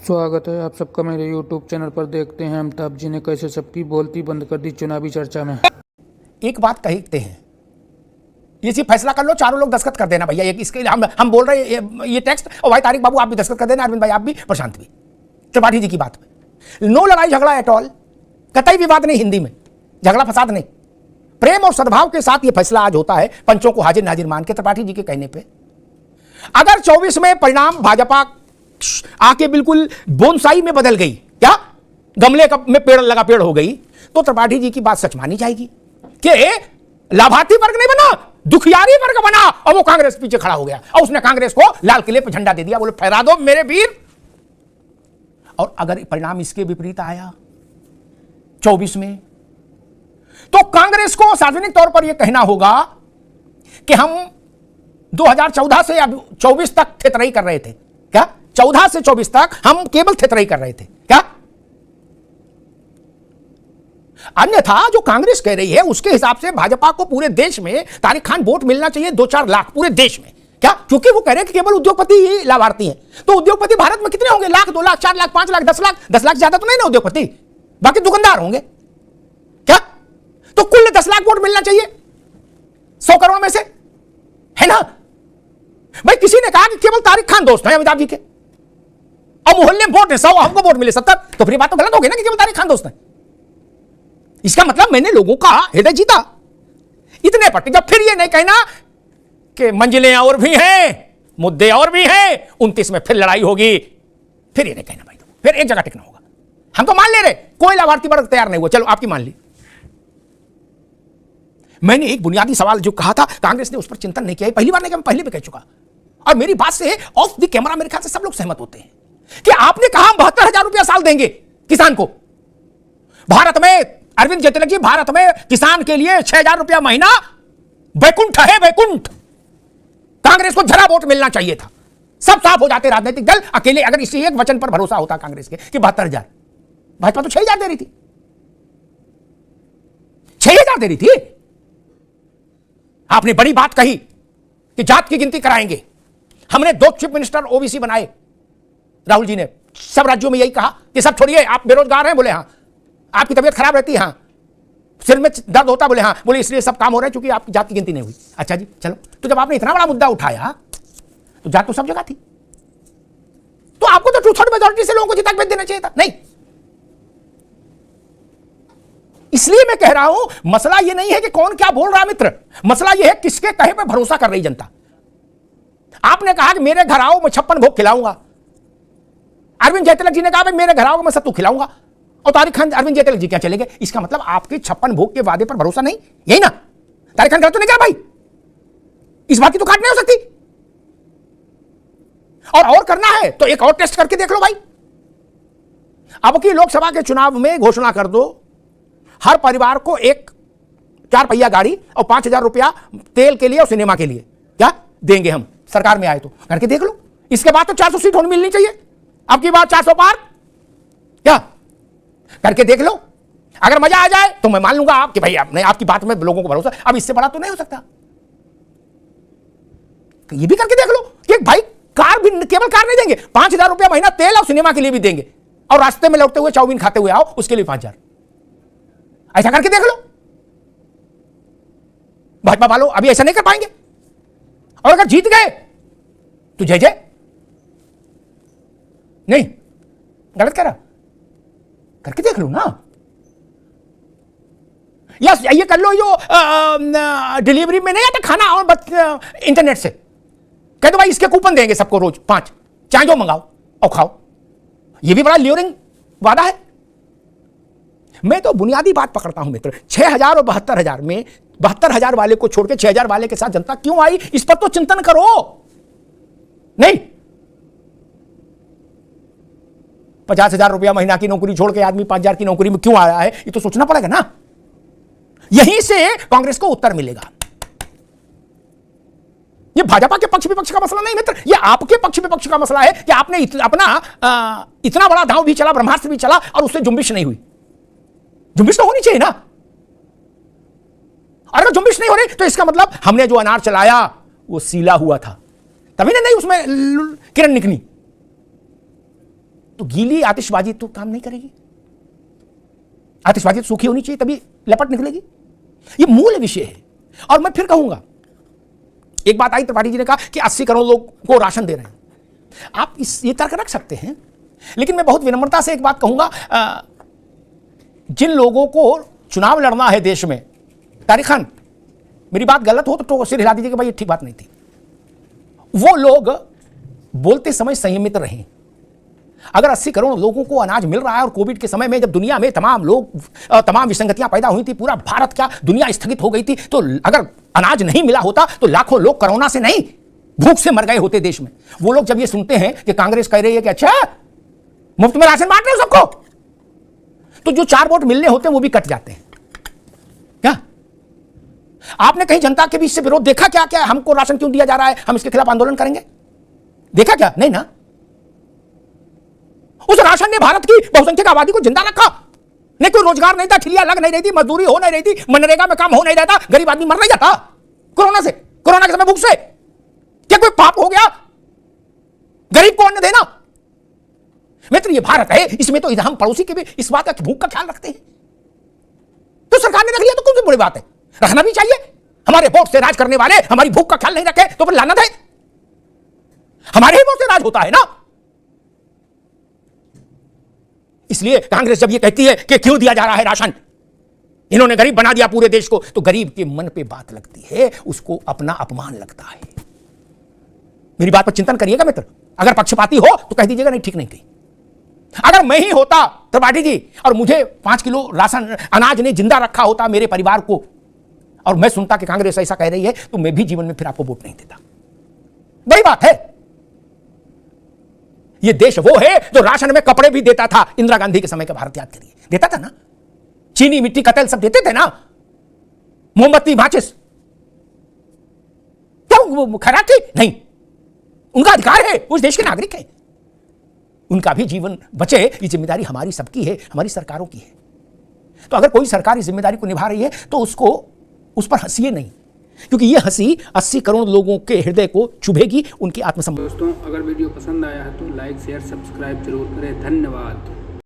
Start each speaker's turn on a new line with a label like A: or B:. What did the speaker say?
A: स्वागत है आप सबका मेरे YouTube चैनल पर। देखते हैं अमिताभ जी ने कैसे सबकी बोलती बंद कर दी चुनावी चर्चा में।
B: एक बात कहते हैं, ये चीज फैसला कर लो, चारों लोग दस्तखत कर देना भैया। इसके लिए हम बोल रहे हैं ये टेक्स्ट, और भाई तारिक बाबू आप भी दस्तखत कर देना, अरविंद भाई आप भी, प्रशांत भी, त्रिपाठी जी की बात में नो लड़ाई झगड़ा एट ऑल, कतई विवाद नहीं, हिंदी में झगड़ा फसाद नहीं, प्रेम और सद्भाव के साथ ये फैसला आज होता है, पंचों को हाजिर नाजिर मान के त्रिपाठी जी के कहने पे। अगर 24 में परिणाम भाजपा आके बिल्कुल बोनसाई में बदल गई, क्या गमले में पेड़ लगा पेड़ हो गई, तो त्रिपाठी जी की बात सच मानी जाएगी कि लाभार्थी वर्ग नहीं बना, दुखियारी वर्ग बना, और वो कांग्रेस पीछे खड़ा हो गया और उसने कांग्रेस को लाल किले पर झंडा दे दिया, बोले फहरा दो मेरे वीर। और अगर परिणाम इसके विपरीत आया 24 में, तो कांग्रेस को सार्वजनिक तौर पर यह कहना होगा कि हम 2014 से अब 24 तक थेतराई कर रहे थे। क्या 14 से 24 तक हम केवल थेतराई कर रहे थे क्या? अन्यथा जो कांग्रेस कह रही है उसके हिसाब से भाजपा को पूरे देश में तारिक खान वोट मिलना चाहिए 2-4 लाख पूरे देश में। क्या? क्योंकि वो कह रहे हैं कि केवल उद्योगपति ही लाभार्थी हैं। तो उद्योगपति भारत में कितने होंगे? लाख, 2 लाख, 4 लाख, 5 लाख, 10 लाख। 10 लाख ज्यादा तो नहीं ना उद्योगपति, बाकी दुकानदार होंगे। क्या? तो कुल 10 लाख वोट मिलना चाहिए 100 करोड़ में से, है ना भाई? किसी ने कहा कि केवल तारिक खान दोस्त है अमिताभ जी के, और मोहल्ले में वोट है 100, हमको वोट मिले 70, तो फिर बात तो गलत हो गई ना कि केवल तारिक खान दोस्त है। इसका मतलब मैंने लोगों का हृदय जीता इतने पर। जब फिर ये नहीं कहना कि मंजिलें और भी हैं, मुद्दे और भी हैं, 29 में फिर लड़ाई होगी, फिर ये नहीं कहना भाई, फिर एक जगह टिकना होगा। हम तो मान ले रहे, कोई लाभार्थी वर्ग तैयार नहीं हुआ, चलो आपकी मान ली। मैंने एक बुनियादी सवाल जो कहा था, कांग्रेस ने उस पर चिंतन नहीं किया, पहली बार नहीं, मैं पहले भी कह चुका, और मेरी बात से ऑफ द कैमरा मेरे ख्याल से सब लोग सहमत होते हैं कि आपने कहा हम 72,000 रुपया साल देंगे किसान को। भारत में अरविंद जेटली जी, भारत में किसान के लिए 6,000 रुपया महीना वैकुंठ है, वैकुंठ। कांग्रेस को जरा वोट मिलना चाहिए था, सब साफ हो जाते राजनीतिक दल अकेले, अगर इसी एक वचन पर भरोसा होता कांग्रेस के कि 72,000। भाजपा तो 6,000 दे रही थी, 6,000 दे रही थी। आपने बड़ी बात कही कि जात की गिनती कराएंगे, हमने 2 चीफ मिनिस्टर ओबीसी बनाए, राहुल जी ने सब राज्यों में यही कहा कि सब छोड़िए, आप बेरोजगार हैं, बोले हां, आपकी तबीयत खराब रहती है, हां, सिर में दर्द होता, बोले हां, बोले इसलिए सब काम हो रहा है क्योंकि आपकी जात की गिनती नहीं हुई। अच्छा जी चलो, तो जब आपने इतना बड़ा मुद्दा उठाया तो जात तो सब जगह थी, तो आपको तो 2/3 मेजॉरिटी से लोगों को जिता के भेज देना चाहिए था। नहीं, इसलिए मैं कह रहा हूं मसला यह नहीं है कि कौन क्या बोल रहा मित्र, मसला यह है किसके कहे पे भरोसा कर रही जनता। आपने कहा कि मेरे घर आओ मैं 56 भोग खिलाऊंगा, अरविंद जेटली जी ने कहा मेरे घर आओ मैं सत्तू खिलाऊंगा, और तारिक खान अरविंद जेटली जी क्या चले गए? इसका मतलब आपके 56 भोग के वादे पर भरोसा नहीं, यही ना? तारिक खान गलत तो नहीं कहा भाई, इस बात की तो काट नहीं हो सकती। और करना है तो एक और टेस्ट करके देख लो भाई। अब की लोकसभा के चुनाव में घोषणा कर दो हर परिवार को एक 4 पहिया गाड़ी और 5,000 रुपया तेल के लिए और सिनेमा के लिए क्या देंगे हम, सरकार में आए तो करके देख लो। इसके बाद तो 400 सीट होनी मिलनी चाहिए, अब की बार 400 पार, क्या करके देख लो। अगर मजा आ जाए तो मैं मान लूंगा आप कि भाई आपकी बात में लोगों को भरोसा, अब इससे बड़ा तो नहीं हो सकता। तो ये भी करके देख लो कि भाई कार भी, केवल कार नहीं देंगे, 5,000 रुपया महीना तेल और सिनेमा के लिए भी देंगे, और रास्ते में लौटते हुए चाउमीन खाते हुए आओ उसके लिए 5,000, ऐसा करके देख लो। भाजपा वालों अभी ऐसा नहीं कर पाएंगे, और अगर जीत गए तो जय जय। नहीं गलत कह रहा, करके देख लो ना। यस, ये कर लो जो डिलीवरी में नहीं आता खाना और इंटरनेट से, कह दो भाई इसके कूपन देंगे सबको रोज 5, चाहे जो मंगाओ और खाओ। ये भी बड़ा ल्यूरिंग वादा है। मैं तो बुनियादी बात पकड़ता हूं मित्र, 6,000 और 72,000 में 72,000 वाले को छोड़ के 6,000 वाले के साथ जनता क्यों आई, इस पर तो चिंतन करो। नहीं 50,000 रुपया महीना की नौकरी छोड़ के आदमी 5,000 की नौकरी में क्यों आया है, ये तो सोचना पड़ेगा ना। यहीं से कांग्रेस को उत्तर मिलेगा। ये भाजपा के पक्ष विपक्ष का मसला नहीं मित्र, ये आपके पक्ष विपक्ष का मसला है कि आपने अपना इतना बड़ा दांव भी चला, ब्रह्मास्त्र भी चला, और उससे जुम्बिश नहीं हुई। जुम्बिश तो होनी चाहिए ना, और अगर जुम्बिश नहीं हो रही तो इसका मतलब हमने जो अनार चलाया वो सीला हुआ था, तभी नहीं उसमें किरण निकली। तो गीली आतिशबाजी तो काम नहीं करेगी। आतिशबाजी तो सूखी होनी चाहिए, तभी लपट निकलेगी। ये मूल विषय है। और मैं फिर कहूंगा, एक बात आई, त्रिपाठी जी ने कहा कि 80 करोड़ लोग को राशन दे रहे हैं। आप ये तर्क रख सकते हैं, लेकिन मैं बहुत विनम्रता से एक बात कहूंगा, जिन लोगों को चुनाव लड़ना है देश में, तारिक खान मेरी बात गलत हो तो सिर हिला दीजिए कि भाई ये ठीक बात नहीं थी, वो लोग बोलते समय संयमित रहें। अगर 80 करोड़ लोगों को अनाज मिल रहा है और कोविड के समय में जब दुनिया में तमाम विसंगतियां पैदा हुई थी, पूरा भारत क्या दुनिया स्थगित हो गई थी, तो अगर अनाज नहीं मिला होता तो लाखों लोग कोरोना से नहीं भूख से मर गए होते देश में। वो लोग जब ये सुनते हैं कि कांग्रेस कह रही है कि अच्छा मुफ्त में राशन बांट रहे हो सबको, तो जो 4 वोट मिलने होते हैं वो भी कट जाते हैं। क्या आपने कहीं जनता के बीच से विरोध देखा? क्या हमको राशन क्यों दिया जा रहा है, हम इसके खिलाफ आंदोलन करेंगे, देखा क्या? नहीं ना। उस राशन ने भारत की बहुसंख्यक आबादी को जिंदा रखा। नहीं कोई रोजगार नहीं था, ठिलियां लग नहीं रही थी, मजदूरी हो नहीं रही थी, मनरेगा में काम हो नहीं रहा था, गरीब आदमी मर नहीं जाता कोरोना से, कोरोना के समय भूख से। क्या कोई पाप हो गया गरीब को अन्न देना? मित्र ये भारत है, इसमें तो हम पड़ोसी के भी इस बात का भूख का ख्याल रखते हैं। तो सरकार ने रख लिया तो कौन सी बड़ी बात है, रखना भी चाहिए। हमारे वोट से राज करने वाले हमारी भूख का ख्याल नहीं रखे तो फिर लानत है। हमारे ही वोट से राज होता है ना। इसलिए कांग्रेस जब ये कहती है कि क्यों दिया जा रहा है राशन, इन्होंने गरीब बना दिया पूरे देश को, तो गरीब के मन पे बात लगती है, उसको अपना अपमान लगता है। मेरी बात पर चिंतन करिएगा मित्र। अगर पक्षपाती हो तो कह दीजिएगा नहीं ठीक नहीं कही। अगर मैं ही होता त्रिपाठी जी और मुझे 5 किलो राशन अनाज ने जिंदा रखा होता मेरे परिवार को, और मैं सुनता कि कांग्रेस ऐसा कह रही है, तो मैं भी जीवन में फिर आपको वोट नहीं देता। वही बात है। ये देश वो है जो राशन में कपड़े भी देता था। इंदिरा गांधी के समय का भारत याद करिए, देता था ना। चीनी मिट्टी का तेल सब देते थे ना, मोमबत्ती माचिस। क्यों खराब थी? नहीं, उनका अधिकार है, उस देश के नागरिक है, उनका भी जीवन बचे। ये जिम्मेदारी हमारी सबकी है, हमारी सरकारों की है। तो अगर कोई सरकार इस जिम्मेदारी को निभा रही है तो उसको उस पर हंसिए नहीं, क्योंकि ये हंसी 80 करोड़ लोगों के हृदय को चुभेगी, उनकी आत्मसम्मान।
A: दोस्तों अगर वीडियो पसंद आया है तो लाइक शेयर सब्सक्राइब जरूर करें। धन्यवाद।